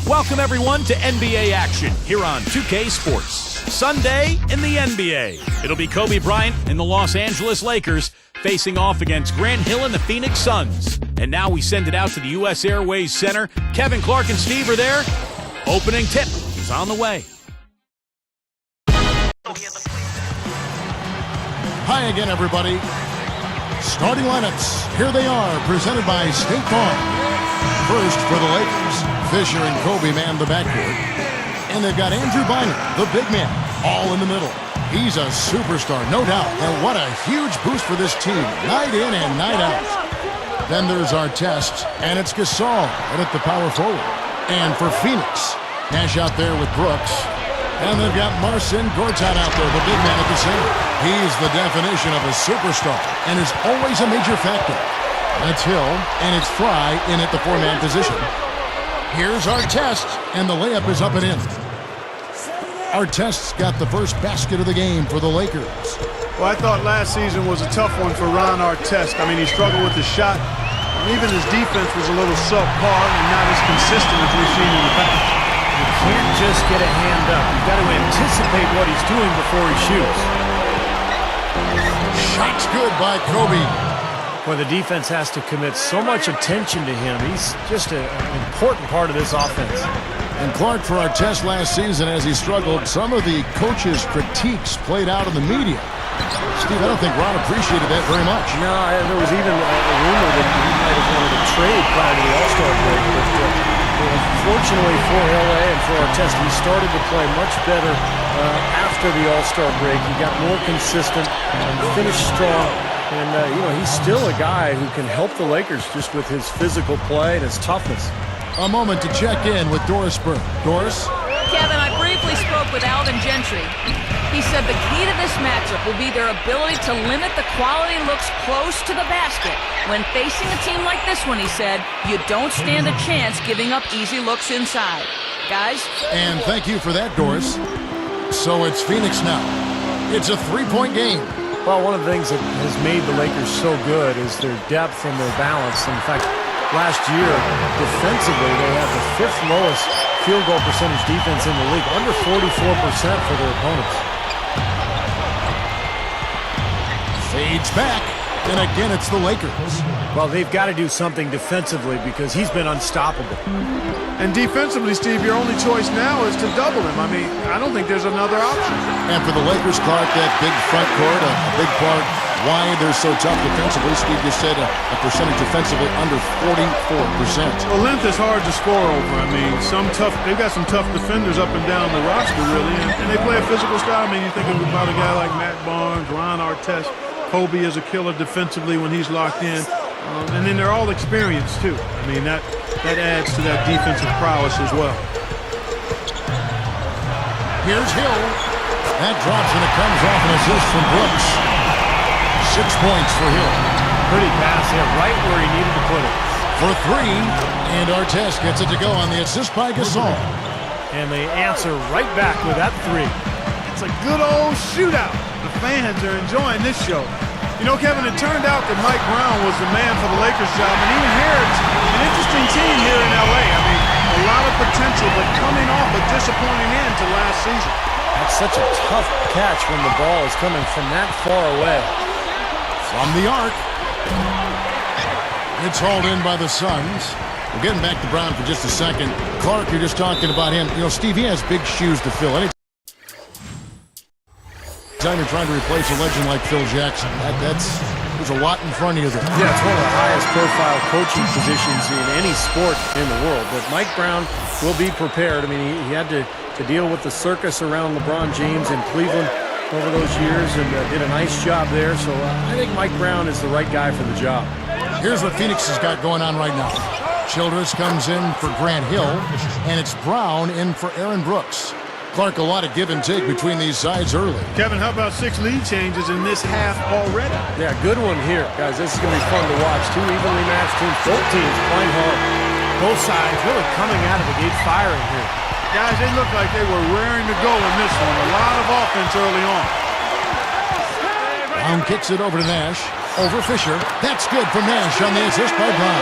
Welcome, everyone, to NBA action here on 2K Sports. Sunday in the NBA. It'll be Kobe Bryant and the Los Angeles Lakers facing off against Grant Hill and the Phoenix Suns. And now we send it out to the U.S. Airways Center. Kevin Clark and Steve are there. Opening tip is on the way. Hi again, everybody. Starting lineups, here they are, presented by State Farm. First for the Lakers, Fisher and Kobe man the backcourt. And they've got Andrew Bynum, the big man, all in the middle. He's a superstar, no doubt. And what a huge boost for this team, night in and night out. Then there's Artest, and it's Gasol right at the power forward. And for Phoenix, Nash out there with Brooks. And they've got Marcin Gortat out there, the big man at the center. He's the definition of a superstar and is always a major factor. That's Hill, and it's Fry in at the four-man position. Here's Artest, and the layup is up and in. Artest's got the first basket of the game for the Lakers. Well, I thought last season was a tough one for Ron Artest. I mean, he struggled with the shot. Even his defense was a little subpar and not as consistent as we've seen in the past. You can't just get a hand up. You've got to anticipate what he's doing before he shoots. Shot's good by Kobe. Boy, the defense has to commit so much attention to him. He's just an important part of this offense. And Clark, for Artest last season as he struggled, some of the coaches' critiques played out in the media. Steve, I don't think Ron appreciated that very much. No, there was even a rumor that he might have wanted to trade prior to the All-Star break. But fortunately for LA and for Artest, he started to play much better after the All-Star break. He got more consistent and finished strong. And, he's still a guy who can help the Lakers just with his physical play and his toughness. A moment to check in with Doris Burke. Doris? Kevin, I briefly spoke with Alvin Gentry. He said the key to this matchup will be their ability to limit the quality looks close to the basket. When facing a team like this one, he said, you don't stand a chance giving up easy looks inside. Guys? And thank you for that, Doris. So it's Phoenix now. It's a three-point game. Well, one of the things that has made the Lakers so good is their depth and their balance. In fact, last year, defensively, they had the fifth lowest field goal percentage defense in the league, under 44% for their opponents. Fades back, and again it's the Lakers. Well, they've got to do something defensively because he's been unstoppable. And defensively, Steve, your only choice now is to double him. I mean, I don't think there's another option. And for the Lakers, Clark, that big front court, a big part why they're so tough defensively. Steve just said a percentage defensively under 44%. Well, length is hard to score over. I mean, they've got some tough defenders up and down the roster, really, and they play a physical style. I mean, you think about a guy like Matt Barnes, Ron Artest. Kobe is a killer defensively when he's locked in. And then they're all experienced, too. I mean, that adds to that defensive prowess as well. Here's Hill. That drops, and it comes off an assist from Brooks. 6 points for Hill. Pretty pass here, right where he needed to put it. For three, and Artest gets it to go on the assist by Gasol. And they answer right back with that three. It's a good old shootout. The fans are enjoying this show. You know, Kevin, it turned out that Mike Brown was the man for the Lakers job, and he inherits an interesting team here in L.A. I mean, a lot of potential, but coming off a disappointing end to last season. That's such a tough catch when the ball is coming from that far away. From the arc. It's hauled in by the Suns. We're getting back to Brown for just a second. Clark, you're just talking about him. You know, Steve, he has big shoes to fill. Anytime you're trying to replace a legend like Phil Jackson, there's a lot in front of you there. Yeah, it's one of the highest profile coaching positions in any sport in the world. But Mike Brown will be prepared. I mean, he had to deal with the circus around LeBron James in Cleveland over those years and did a nice job there. So I think Mike Brown is the right guy for the job. Here's what Phoenix has got going on right now. Childress comes in for Grant Hill, and it's Brown in for Aaron Brooks. Clark, a lot of give and take between these sides early. Kevin, how about 6 lead changes in this half already? Yeah, good one here. Guys, this is going to be fun to watch. Two evenly matched teams, both teams playing hard. Both sides really coming out of the gate firing here. Guys, they look like they were raring to go in this one. A lot of offense early on. Brown kicks it over to Nash. Over Fisher. That's good from Nash on the assist by Brown.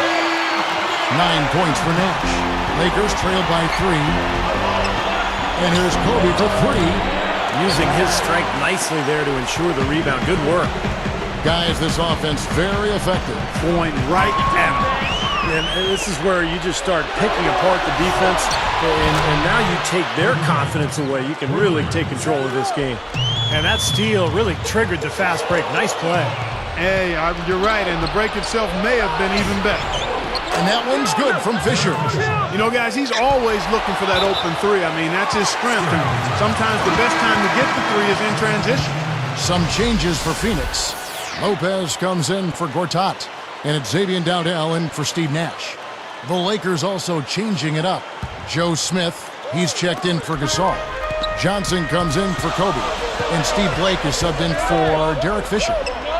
9 points for Nash. Lakers trailed by 3. And here's Kobe for 3. Using his strength nicely there to ensure the rebound. Good work. Guys, this offense very effective. Point right at him. And this is where you just start picking apart the defense, and now you take their confidence away. You can really take control of this game. And that steal really triggered the fast break. Nice play. Hey, you're right, and the break itself may have been even better. And that one's good from Fisher. You know, guys, he's always looking for that open three. I mean, that's his strength, and sometimes the best time to get the three is in transition. Some changes for Phoenix. Lopez comes in for Gortat, and it's Xavier Dowdell in for Steve Nash. The Lakers also changing it up. Joe Smith, he's checked in for Gasol. Johnson comes in for Kobe, and Steve Blake is subbed in for Derek Fisher.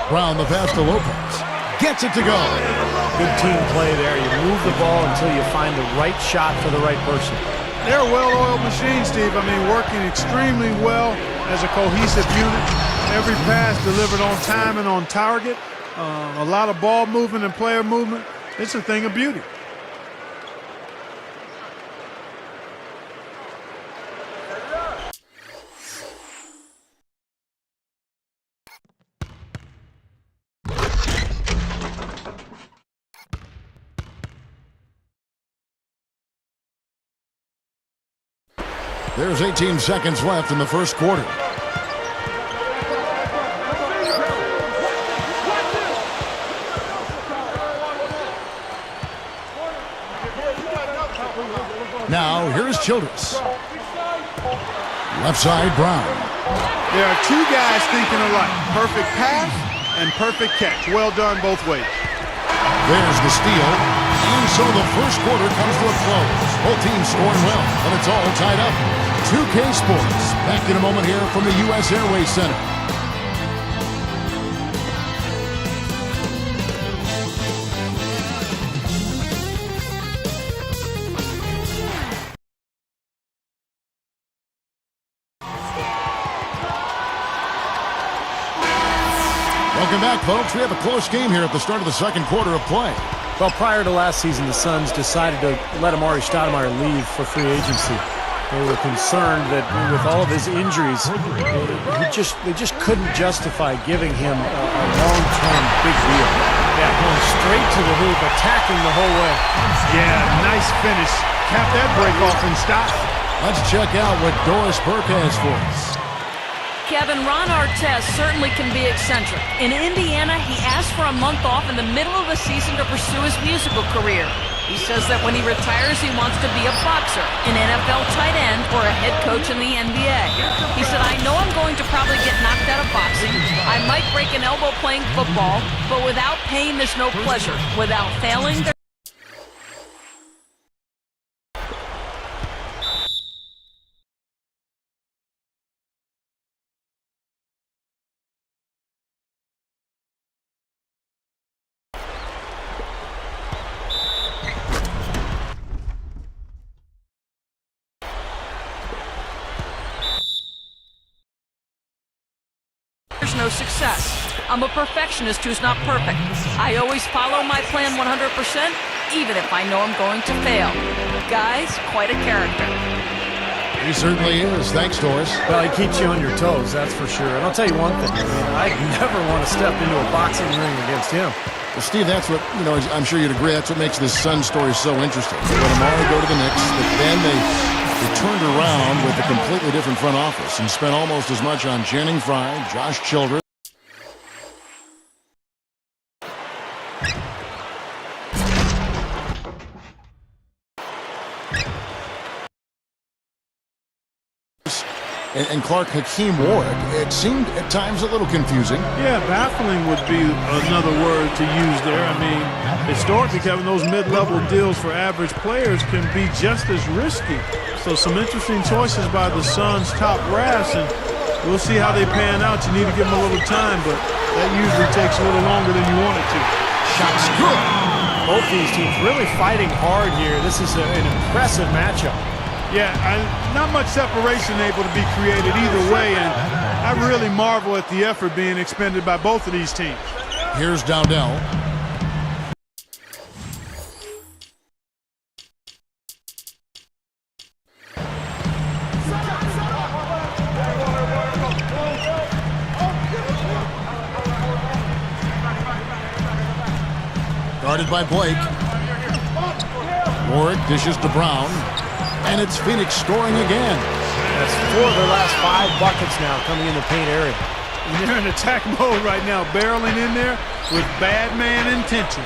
Brown the pass to Lopez. Gets it to go. Good team play there. You move the ball until you find the right shot for the right person. They're a well-oiled machine, Steve. I mean, working extremely well as a cohesive unit. Every pass delivered on time and on target. A lot of ball movement and player movement. It's a thing of beauty. There's 18 seconds left in the first quarter. Now, here's Childress. Left side, Brown. There are two guys thinking alike. Perfect pass and perfect catch. Well done both ways. There's the steal. And so the first quarter comes to a close. Both teams scoring well, and it's all tied up. 2K Sports. Back in a moment here from the U.S. Airways Center. Welcome back, folks. We have a close game here at the start of the second quarter of play. Well, prior to last season, the Suns decided to let Amari Stoudemire leave for free agency. They were concerned that with all of his injuries, they just couldn't justify giving him a long-term big deal. Yeah, going straight to the hoop, attacking the whole way. Yeah, nice finish. Cap that break off and stop. Let's check out what Doris Burke has for us. Kevin, Ron Artest certainly can be eccentric. In Indiana, he asked for a month off in the middle of the season to pursue his musical career. He says that when he retires, he wants to be a boxer, an NFL tight end, or a head coach in the NBA. He said, I know I'm going to probably get knocked out of boxing. I might break an elbow playing football, but without pain, there's no pleasure. Without failing, there's no success. I'm a perfectionist who's not perfect. I always follow my plan 100%, even if I know I'm going to fail. Guys, quite a character. He certainly is. Thanks, Doris. Well, he keeps you on your toes, that's for sure. And I'll tell you one thing, I'd never want to step into a boxing ring against him. Well, Steve, that's what, I'm sure you'd agree, that's what makes this Sun story so interesting. They let Amari go to the Knicks, but then they turned around with a completely different front office and spent almost as much on Channing Frye, Josh Childress. And Clark Hakeem Warwick. It seemed at times a little confusing. Yeah, baffling would be another word to use there. I mean, historically, Kevin, those mid-level deals for average players can be just as risky. So some interesting choices by the Suns' top brass, and we'll see how they pan out. You need to give them a little time, but that usually takes a little longer than you want it to. Shots good. Both these teams really fighting hard here. This is an impressive matchup. Yeah, not much separation able to be created either way, and I really marvel at the effort being expended by both of these teams. Here's Dowdell. Guarded by Blake. Warwick dishes to Brown. And it's Phoenix scoring again. That's 4 of their last 5 buckets now coming in the paint area. And they're in attack mode right now, barreling in there with bad man intention.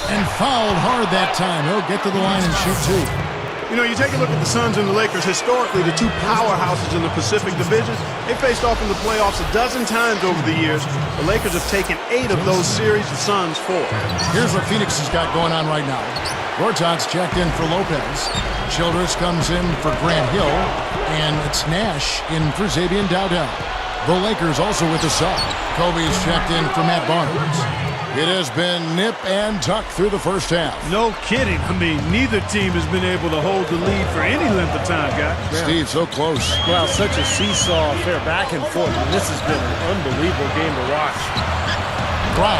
And fouled hard that time. He'll get to the line and shoot 2. You know, you take a look at the Suns and the Lakers. Historically, the two powerhouses in the Pacific Division, they faced off in the playoffs a dozen times over the years. The Lakers have taken 8 of those series, the Suns 4. Here's what Phoenix has got going on right now. Gortat's checked in for Lopez. Childress comes in for Grant Hill. And it's Nash in for Xavier Dowdell. The Lakers also with the sub. Kobe's checked in for Matt Barnes. It has been nip and tuck through the first half. No kidding. I mean, neither team has been able to hold the lead for any length of time, guys. Steve, so close. Well, such a seesaw affair back and forth. And this has been an unbelievable game to watch. Brown,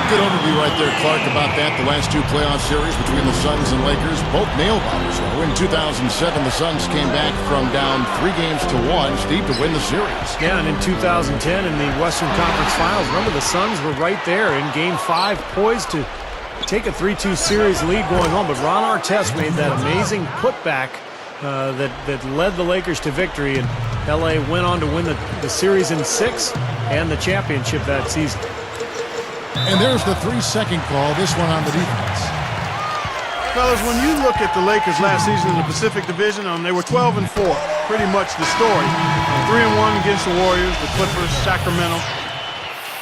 good overview right there, Clark, about that. The last 2 playoff series between the Suns and Lakers, both nail-biters. In 2007, the Suns came back from down 3-1, Steve, to win the series. Yeah, and in 2010 in the Western Conference Finals, remember the Suns were right there in Game 5, poised to take a 3-2 series lead going on. But Ron Artest made that amazing putback that led the Lakers to victory, and L.A. went on to win the series in 6 and the championship that season. And there's the 3-second call, this one on the defense. Fellas, when you look at the Lakers last season in the Pacific Division, they were 12-4, pretty much the story. 3-1 against the Warriors, the Clippers, Sacramento,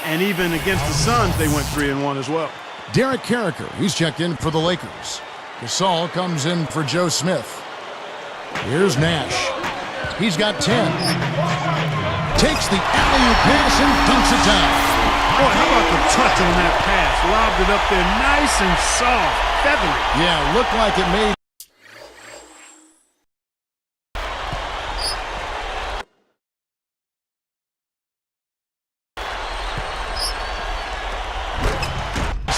and even against the Suns, they went 3-1 as well. Derek Carricker, he's checked in for the Lakers. Gasol comes in for Joe Smith. Here's Nash. He's got 10. Takes the alley-oop pass and dunks it down. Boy, how about the touch on that pass? Lobbed it up there nice and soft, feathery. Yeah, looked like it made.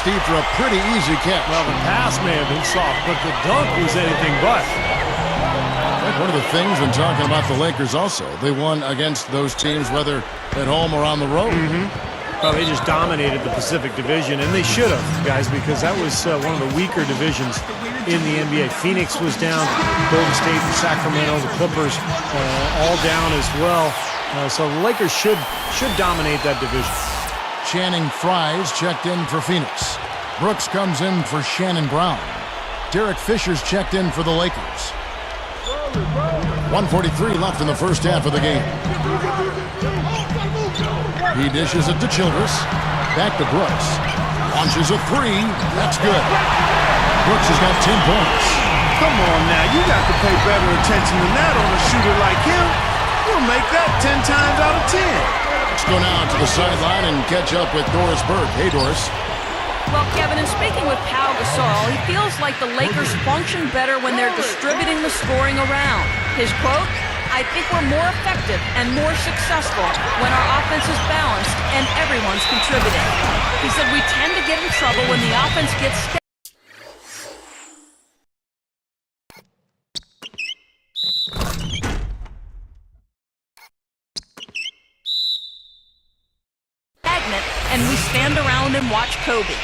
Steve, for a pretty easy catch. Well, the pass may have been soft, but the dunk was anything but. One of the things when talking about the Lakers also, they won against those teams, whether at home or on the road. Well, they just dominated the Pacific Division, and they should have, guys, because that was one of the weaker divisions in the NBA. Phoenix was down, Golden State and Sacramento, the Clippers all down as well. So the Lakers should dominate that division. Channing Frye's checked in for Phoenix. Brooks comes in for Shannon Brown. Derek Fisher's checked in for the Lakers. 1:43 left in the first half of the game. He dishes it to Childress. Back to Brooks. Launches a 3. That's good. Brooks has got 10 points. Come on now, you got to pay better attention than that on a shooter like him. You'll make that 10 times out of 10. Let's go now to the sideline and catch up with Doris Burke. Hey, Doris. Well, Kevin, in speaking with Pau Gasol, he feels like the Lakers function better when they're distributing the scoring around. His quote, "I think we're more effective and more successful when our offense is balanced and everyone's contributing." He said we tend to get in trouble when the offense gets stagnant and we stand around and watch Kobe.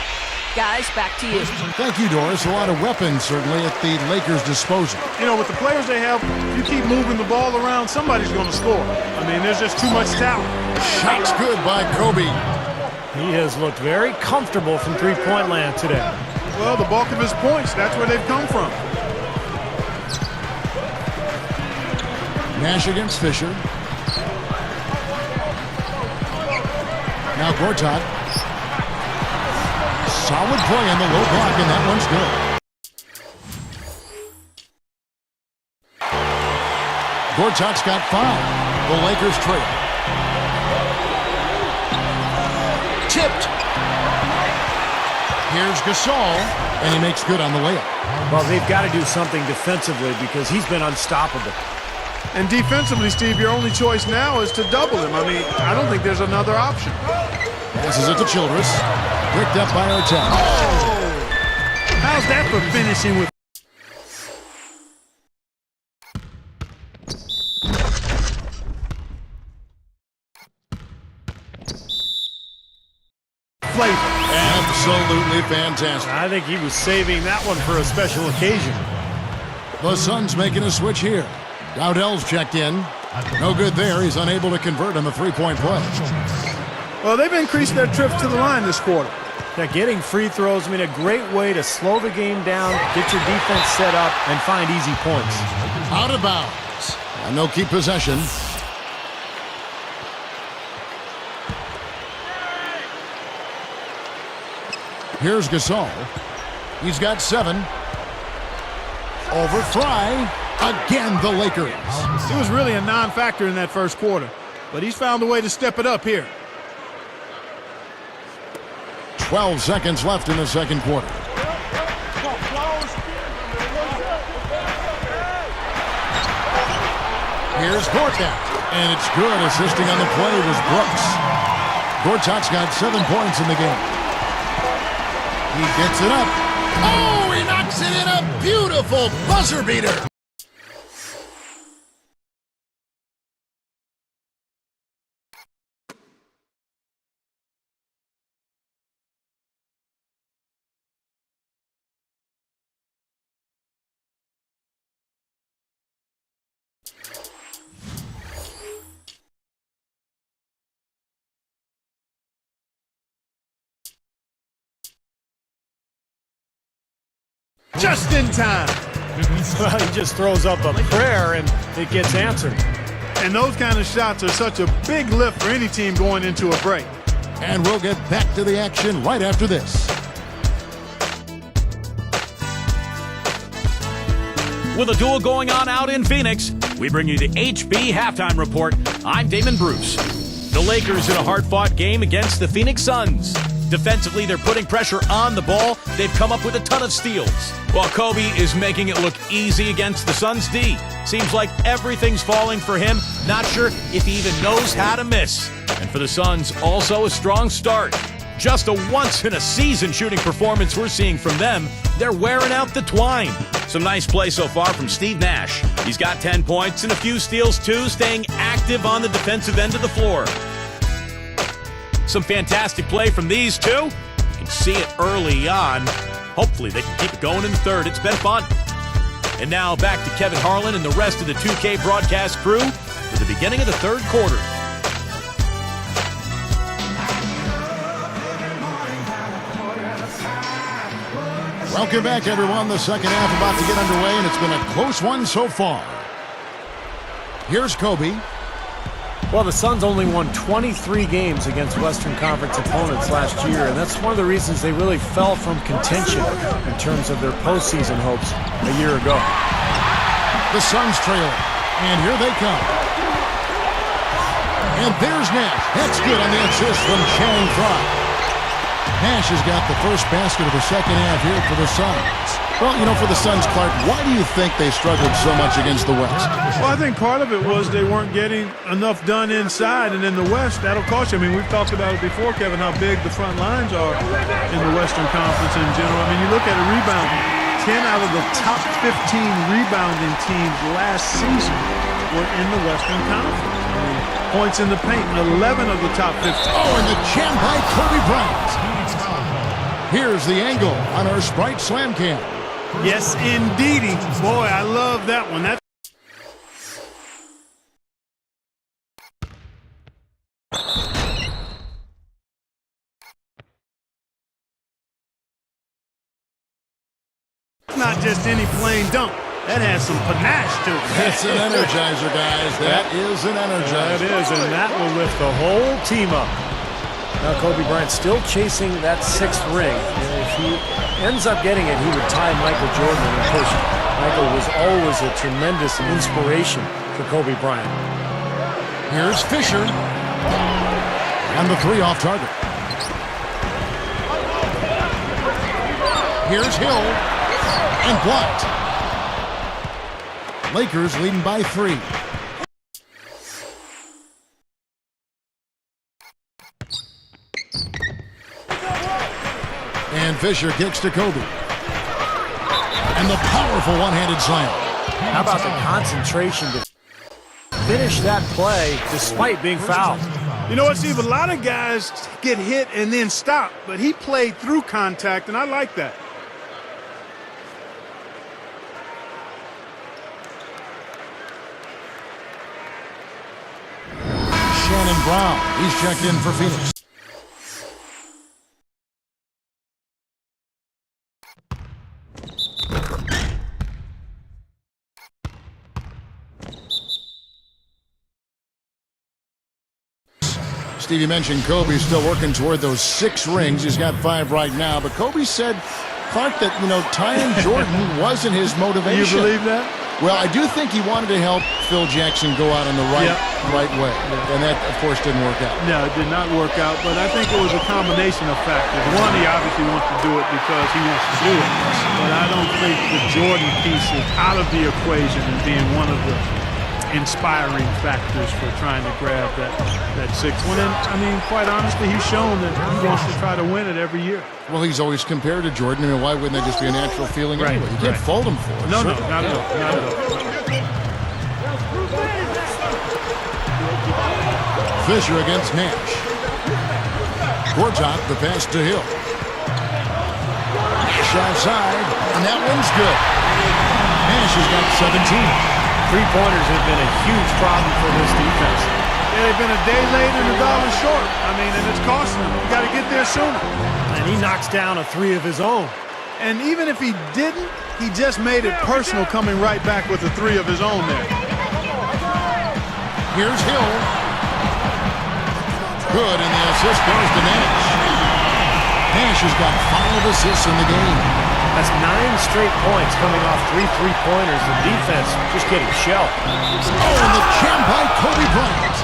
Guys, back to you. Thank you, Doris. A lot of weapons, certainly, at the Lakers' disposal. You know, with the players they have, you keep moving the ball around, somebody's going to score. I mean, there's just too much talent. Shots good by Kobe. He has looked very comfortable from three-point land today. Well, the bulk of his points, that's where they've come from. Nash against Fisher. Now Gortat. Solid play in the low block, and that one's good. Gortat's got 5. The Lakers trail. Tipped. Here's Gasol, and he makes good on the layup. Well, they've got to do something defensively because he's been unstoppable. And defensively, Steve, your only choice now is to double him. I mean, I don't think there's another option. Passes it to Childress. Picked up by Artest. Oh! How's that for finishing with... plays it. Absolutely fantastic. I think he was saving that one for a special occasion. The Suns making a switch here. Dowdell's checked in. No good there. He's unable to convert on the three-point play. Well, they've increased their trips to the line this quarter. Now, getting free throws, I mean, a great way to slow the game down, get your defense set up, and find easy points. Out of bounds. And they'll keep possession. Here's Gasol. He's got 7. Over Fry. Again, the Lakers. He was really a non-factor in that first quarter, but he's found a way to step it up here. 12 seconds left in the second quarter. Here's Gortat, and it's good. Assisting on the play was Brooks. Gortat's got 7 points in the game. He gets it up. Oh, he knocks it in, a beautiful buzzer beater. Just in time. Well, he just throws up a prayer, and it gets answered. And those kind of shots are such a big lift for any team going into a break. And we'll get back to the action right after this. With a duel going on out in Phoenix, we bring you the HB Halftime Report. I'm Damon Bruce. The Lakers in a hard-fought game against the Phoenix Suns. Defensively, they're putting pressure on the ball. They've come up with a ton of steals. While Kobe is making it look easy against the Suns' D. Seems like everything's falling for him. Not sure if he even knows how to miss. And for the Suns, also a strong start. Just a once-in-a-season shooting performance we're seeing from them. They're wearing out the twine. Some nice play so far from Steve Nash. He's got 10 points and a few steals too, staying active on the defensive end of the floor. Some fantastic play from these two. You can see it early on. Hopefully they can keep it going in the third. It's been fun. And now back to Kevin Harlan and the rest of the 2K broadcast crew for the beginning of the third quarter. Welcome back, everyone. The second half about to get underway, and it's been a close one so far. Here's Kobe. Well, the Suns only won 23 games against Western Conference opponents last year, and that's one of the reasons they really fell from contention in terms of their postseason hopes a year ago. The Suns trail, and here they come. And there's Nash. That's good on the assist from Channing Frye. Nash has got the first basket of the second half here for the Suns. Well, you know, for the Suns, Clark, why do you think they struggled so much against the West? Well, I think part of it was they weren't getting enough done inside, and in the West, that'll cost you. I mean, we've talked about it before, Kevin, how big the front lines are in the Western Conference in general. I mean, you look at a rebounding. 10 out of the top 15 rebounding teams last season were in the Western Conference. I mean, points in the paint, 11 of the top 15. Oh, and the jam by Kobe Bryant. Here's the angle on our Sprite Slam Cam. Yes, indeedy. Boy, I love that one. That's not just any plain dunk. That has some panache to it. That's an energizer, guys. That is an energizer. That is, and that will lift the whole team up. Now Kobe Bryant still chasing that 6th ring. And if he ends up getting it, he would tie Michael Jordan. And of course, Michael was always a tremendous inspiration for Kobe Bryant. Here's Fisher. And the 3 off target. Here's Hill. And blocked. Lakers leading by 3. And Fisher kicks to Kobe. And the powerful one-handed slam. How about the concentration to finish that play despite being fouled? You know what, Steve? A lot of guys get hit and then stop, but he played through contact, and I like that. Shannon Brown, he's checked in for Phoenix. Steve, you mentioned Kobe's still working toward those 6 rings. He's got 5 right now. But Kobe said, Clark, that, tying Jordan wasn't his motivation. You believe that? Well, I do think he wanted to help Phil Jackson go out on the right way. And that, of course, didn't work out. No, it did not work out. But I think it was a combination of factors. One, he obviously wants to do it because he wants to do it. But I don't think the Jordan piece is out of the equation and being one of the inspiring factors for trying to grab that 6th one. And, I mean, quite honestly, he's shown that he wants to try to win it every year. Well, he's always compared to Jordan. I mean, why wouldn't that just be a natural feeling anyway? You can't fault him for it. No, not at all. Not at all. Fisher against Nash. Gortat, the pass to Hill. Nash outside, and that one's good. Nash has got 17. Three-pointers have been a huge problem for this defense. Yeah, they've been a day late and $1 short. I mean, and it's costing them. You got to get there sooner. And he knocks down a 3 of his own. And even if he didn't, he just made it personal coming right back with a 3 of his own there. Here's Hill. Good, and the assist goes to Nash. Nash has got 5 assists in the game. That's 9 straight points coming off 3 3-pointers. The defense just getting shelled. Oh, and the jam by Kobe Bryant.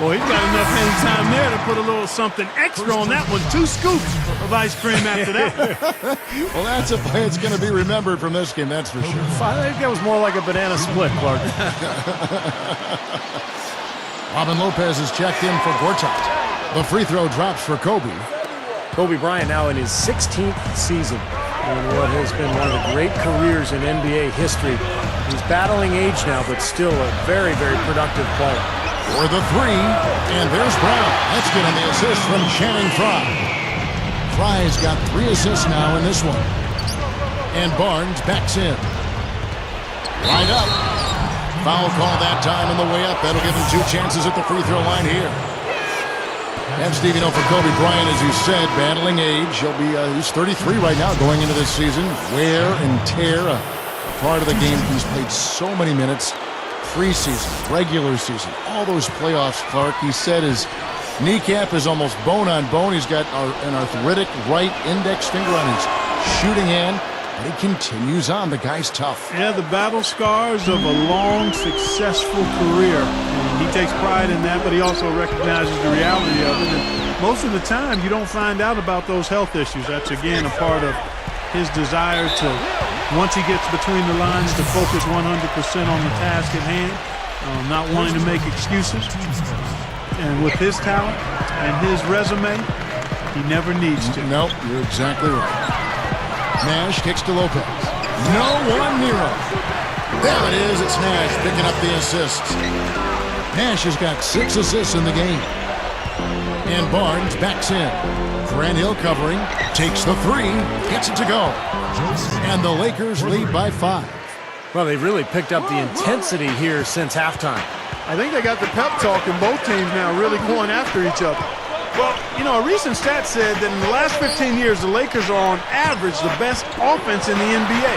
Boy, he's got enough hang time there to put a little something extra on that one. 2 scoops of ice cream after that. Well, that's a play that's going to be remembered from this game, that's for sure. I think that was more like a banana split, Clark. Robin Lopez is checked in for Gortat. The free throw drops for Kobe. Kobe Bryant now in his 16th season in what has been one of the great careers in NBA history. He's battling age now, but still a very, very productive player. For the 3, and there's Brown. That's good on the assist from Channing Frye. Frye's got 3 assists now in this one. And Barnes backs in. Right up. Foul call that time on the way up. That'll give him 2 chances at the free throw line here. And Steve, for Kobe Bryant, as you said, battling age. He's 33 right now going into this season. Wear and tear, a part of the game. He's played so many minutes. Preseason, regular season, all those playoffs, Clark. He said his kneecap is almost bone on bone. He's got an arthritic right index finger on his shooting hand, but he continues on. The guy's tough. Yeah, the battle scars of a long, successful career. And he takes pride in that, but he also recognizes the reality of it. And most of the time, you don't find out about those health issues. That's, again, a part of his desire to, once he gets between the lines, to focus 100% on the task at hand, not wanting to make excuses. And with his talent and his resume, he never needs to. Nope, you're exactly right. Nash kicks to Lopez. No one near him. There it is. It's Nash picking up the assists. Nash has got 6 assists in the game. And Barnes backs in. Grant Hill covering, takes the 3, gets it to go. And the Lakers lead by 5. Well, they've really picked up the intensity here since halftime. I think they got the pep talk in both teams now, really going after each other. Well, a recent stat said that in the last 15 years, the Lakers are on average the best offense in the NBA.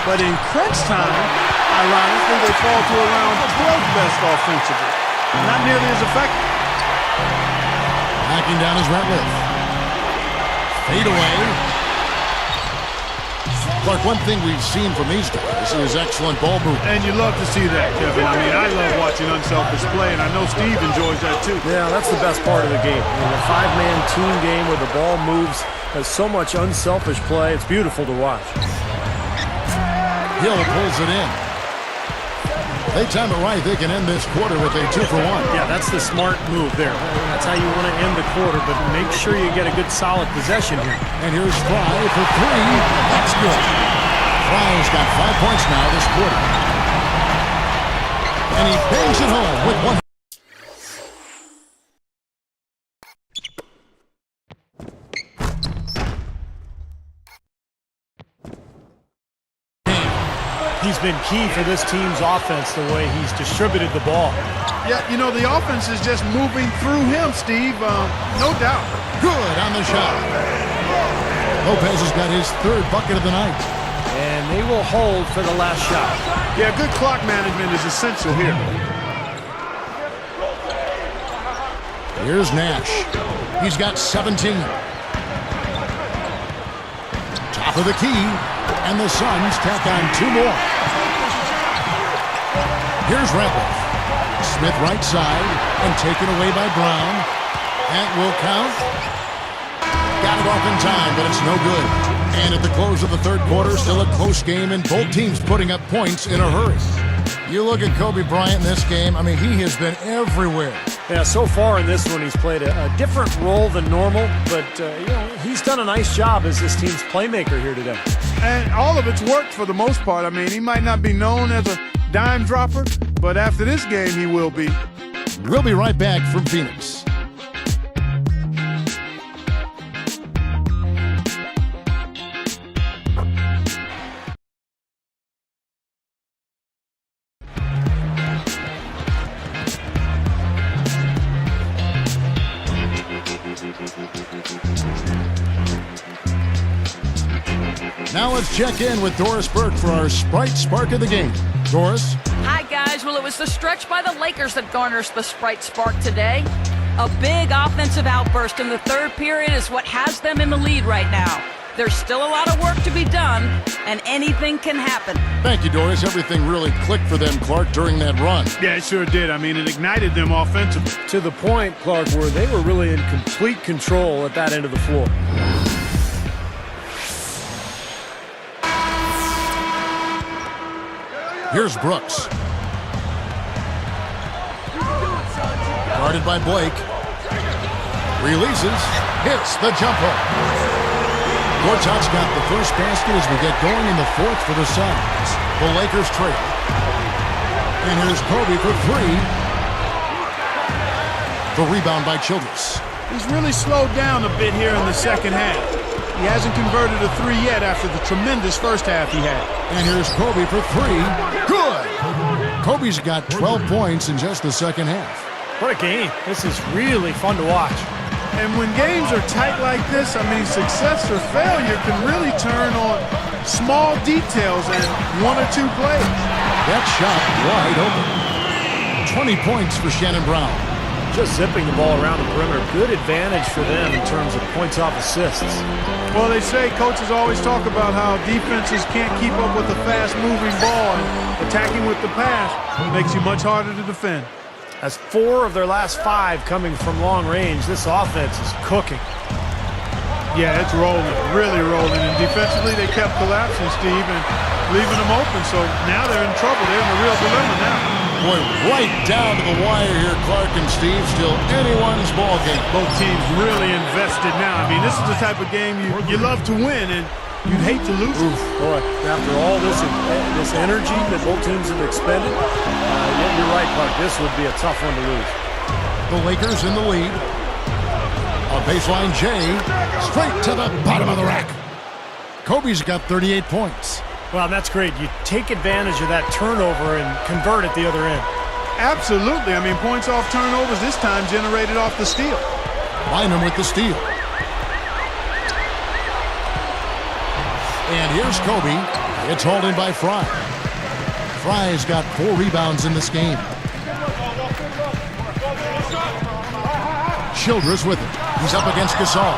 But in crunch time, ironically, they fall to around 12th best offensively. Not nearly as effective. Backing down is Ratliff. Fade away. Clark, one thing we've seen from these guys is excellent ball movement. And you love to see that, Kevin. I mean, I love watching unselfish play, and I know Steve enjoys that too. Yeah, that's the best part of the game. A 5-man team game where the ball moves, has so much unselfish play. It's beautiful to watch. Hill pulls it in. They time it right. They can end this quarter with a 2-for-1. Yeah, that's the smart move there. That's how you want to end the quarter, but make sure you get a good solid possession here. And here's Fry for 3. That's good. Fry's got 5 points now this quarter. And he bangs it home with one. He's been key for this team's offense, the way he's distributed the ball. Yeah, you know, the offense is just moving through him, Steve. No doubt. Good on the shot. Lopez has got his 3rd bucket of the night. And they will hold for the last shot. Yeah, good clock management is essential here. Here's Nash. He's got 17. Top of the key. And the Suns tack on 2 more. Here's Randolph. Smith right side and taken away by Brown. That will count. Got it off in time, but it's no good. And at the close of the 3rd quarter, still a close game and both teams putting up points in a hurry. You look at Kobe Bryant in this game, I mean, he has been everywhere. Yeah, so far in this one, he's played a different role than normal, but you know, he's done a nice job as this team's playmaker here today. And all of it's worked for the most part. I mean, he might not be known as a dime dropper, but after this game, he will be. We'll be right back from Phoenix. Now let's check in with Doris Burke for our Sprite Spark of the game. Doris? Hi, guys. Well, it was the stretch by the Lakers that garners the Sprite Spark today. A big offensive outburst in the 3rd period is what has them in the lead right now. There's still a lot of work to be done, and anything can happen. Thank you, Doris. Everything really clicked for them, Clark, during that run. Yeah, it sure did. I mean, it ignited them offensively. To the point, Clark, where they were really in complete control at that end of the floor. Here's Brooks. Guarded by Blake. Releases. Hits the jumper. Gortat's got the first basket as we get going in the 4th for the Suns. The Lakers trail. And here's Kobe for 3. The rebound by Childress. He's really slowed down a bit here in the 2nd half. He hasn't converted a 3 yet after the tremendous first half he had. And here's Kobe for 3. Good! Kobe's got 12 points in just the 2nd half. What a game. This is really fun to watch. And when games are tight like this, I mean, success or failure can really turn on small details and 1 or 2 plays. That shot wide open. 20 points for Shannon Brown. Just zipping the ball around the perimeter. Good advantage for them in terms of points off assists. Well, they say coaches always talk about how defenses can't keep up with a fast-moving ball, and attacking with the pass makes you much harder to defend. As 4 of their last 5 coming from long range, this offense is cooking. Yeah, it's rolling, really rolling. And defensively, they kept collapsing, Steve, and leaving them open. So now they're in trouble. They're in a real dilemma now. Boy, right down to the wire here, Clark and Steve. Still anyone's ball game. Both teams really invested now. I mean, this is the type of game you love to win, and you'd hate to lose. Oof, boy, after all this energy that both teams have expended, you're right, Clark. This would be a tough one to lose. The Lakers in the lead. A baseline J, straight to the bottom of the rack. Kobe's got 38 points. Well, that's great. You take advantage of that turnover and convert at the other end. Absolutely. I mean, points off turnovers this time generated off the steal. Bynum with the steal. And here's Kobe. It's hauled in by Fry. Fry's got 4 rebounds in this game. Childress with it. He's up against Gasol.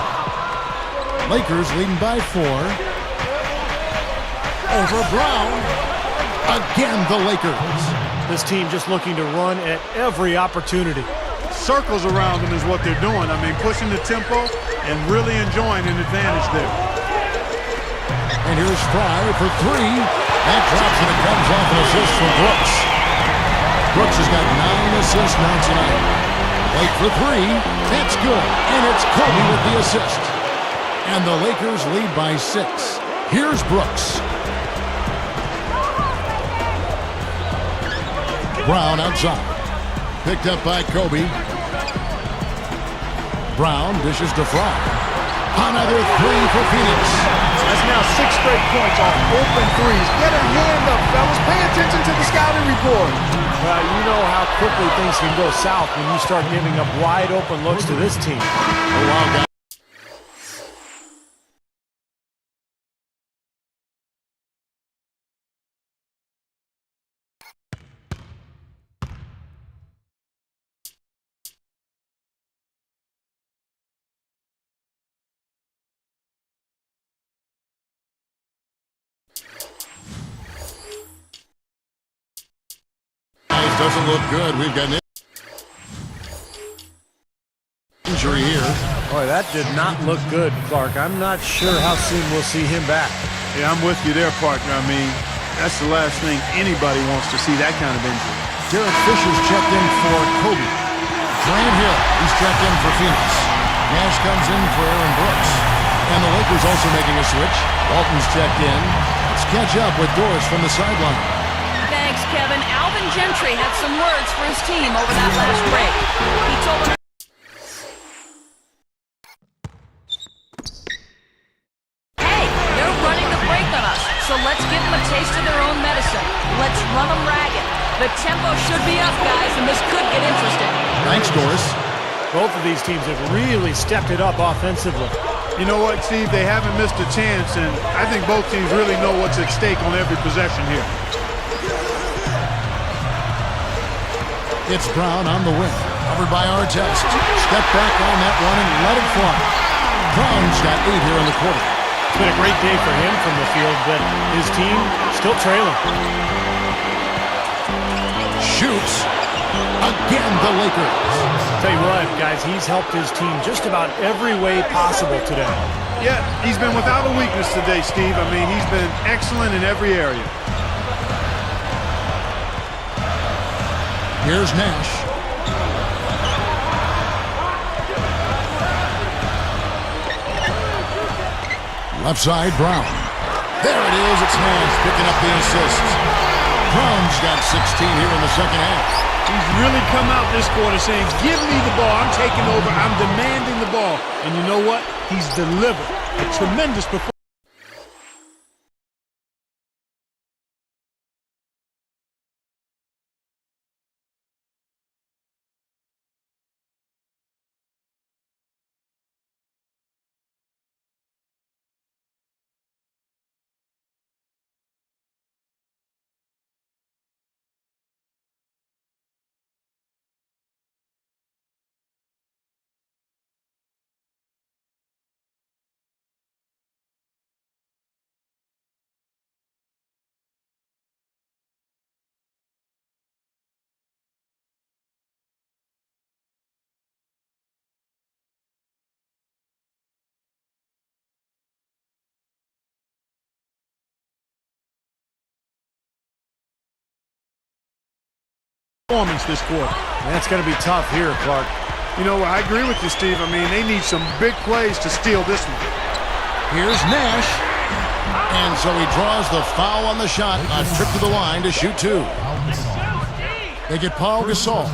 Lakers leading by 4. Over Brown. Again, the Lakers. This team just looking to run at every opportunity. Circles around them is what they're doing. I mean, pushing the tempo and really enjoying an advantage there. And here's Fry for 3. That drops and it comes off an assist from Brooks. Brooks has got 9 assists now tonight. Late for 3. That's good. And it's Kobe with the assist. And the Lakers lead by 6. Here's Brooks. Brown outside. Picked up by Kobe. Brown dishes to Fry. Another 3 for Phoenix. That's now 6 straight points off open threes. Get a hand up, fellas. Pay attention to the scouting report. Well, you know how quickly things can go south when you start giving up wide open looks to this team. Oh, wow, guys. Doesn't look good. We've got an injury here. Boy, that did not look good, Clark. I'm not sure how soon we'll see him back. Yeah, I'm with you there, partner. I mean, that's the last thing anybody wants to see, that kind of injury. Derek Fisher's checked in for Kobe. Grant Hill, he's checked in for Phoenix. Nash comes in for Aaron Brooks. And the Lakers also making a switch. Walton's checked in. Let's catch up with Doris from the sideline. Thanks, Kevin. Alvin Gentry had some words for his team over that last break. He told them, hey, they're running the break on us, so let's give them a taste of their own medicine. Let's run them ragged. The tempo should be up, guys, and this could get interesting. Thanks, Doris. Both of these teams have really stepped it up offensively. You know what, Steve? They haven't missed a chance, and I think both teams really know what's at stake on every possession here. It's Brown on the wing. Covered by Artest. Step back on that one and let it fly. Brown's got 8 here in the quarter. It's been a great day for him from the field, but his team still trailing. Shoots. Again, the Lakers. Tell you what, guys, he's helped his team just about every way possible today. Yeah, he's been without a weakness today, Steve. I mean, he's been excellent in every area. Here's Nash. Left side, Brown. There it is. It's Nash picking up the assist. Brown's got 16 here in the second half. He's really come out this quarter saying, give me the ball. I'm taking over. I'm demanding the ball. And you know what? He's delivered. A tremendous performance. This quarter. That's going to be tough here, Clark. You know, I agree with you, Steve. I mean, they need some big plays to steal this one. Here's Nash. And so he draws the foul on the shot. A trip to the line to shoot 2. They get Paul Gasol.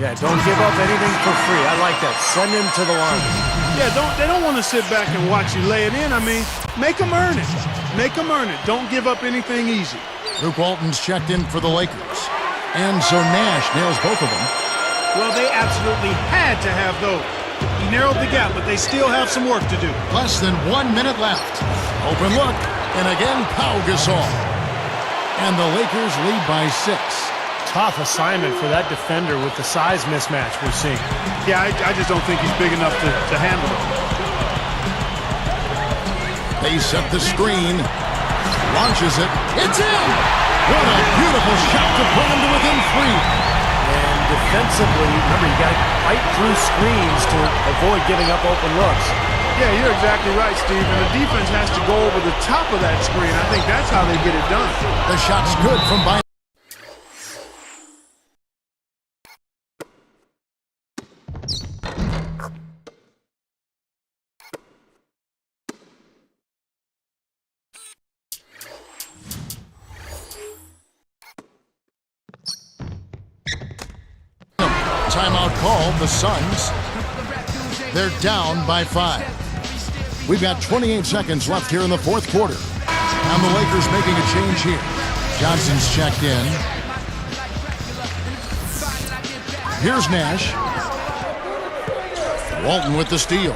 Yeah, don't give up anything for free. I like that. Send him to the line. Yeah, they don't want to sit back and watch you lay it in. I mean, make them earn it. Make them earn it. Don't give up anything easy. Luke Walton's checked in for the Lakers. And so Nash nails both of them. Well, they absolutely had to have those. He narrowed the gap, but they still have some work to do. Less than 1 minute left. Open look. And again, Pau Gasol. And the Lakers lead by 6. Tough assignment for that defender with the size mismatch we're seeing. Yeah, I just don't think he's big enough to handle it. They set the screen. Launches it. It's in! What a beautiful shot to put him to within 3. And defensively, remember, you got to fight through screens to avoid giving up open looks. Yeah, you're exactly right, Steve. And the defense has to go over the top of that screen. I think that's how they get it done. The shot's good from Bynum. Timeout called, the Suns. They're down by 5. We've got 28 seconds left here in the fourth quarter. And the Lakers making a change here. Johnson's checked in. Here's Nash. Walton with the steal.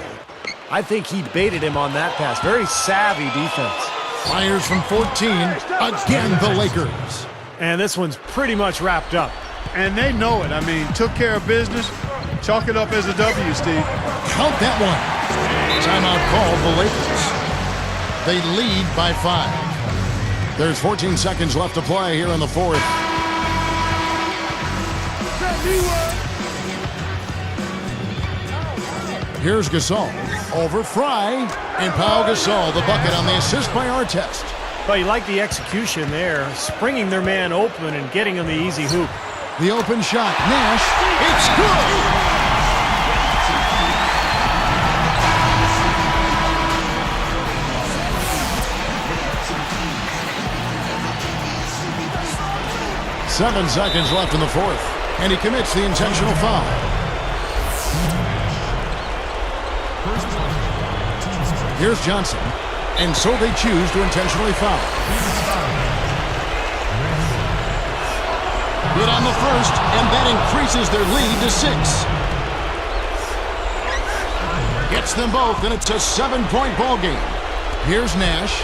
I think he baited him on that pass. Very savvy defense. Fires from 14. Again, the Lakers. And this one's pretty much wrapped up. And they know it. I mean, took care of business. Chalk it up as a W, Steve. Count that one. Timeout called, the Lakers. They lead by 5. There's 14 seconds left to play here in the fourth. Here's Gasol over Fry, and Pau Gasol, the bucket on the assist by Artest. But you like the execution there, springing their man open and getting him the easy hoop. The open shot, Nash, it's good! 7 seconds left in the fourth, and he commits the intentional foul. Here's Johnson, and so they choose to intentionally foul. Good on the first, and that increases their lead to 6. Gets them both, and it's a 7-point ball game. Here's Nash.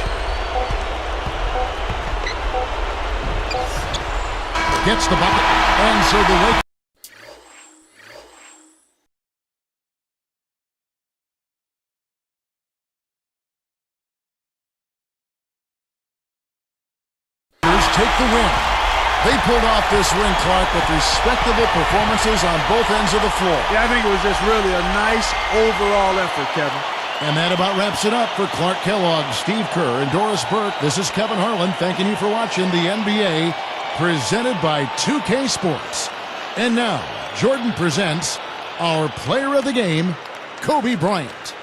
Gets the bucket, and so the Lakers take the win. They pulled off this win, Clark, with respectable performances on both ends of the floor. Yeah, I think it was just really a nice overall effort, Kevin. And that about wraps it up for Clark Kellogg, Steve Kerr, and Doris Burke. This is Kevin Harlan thanking you for watching the NBA presented by 2K Sports. And now, Jordan presents our player of the game, Kobe Bryant.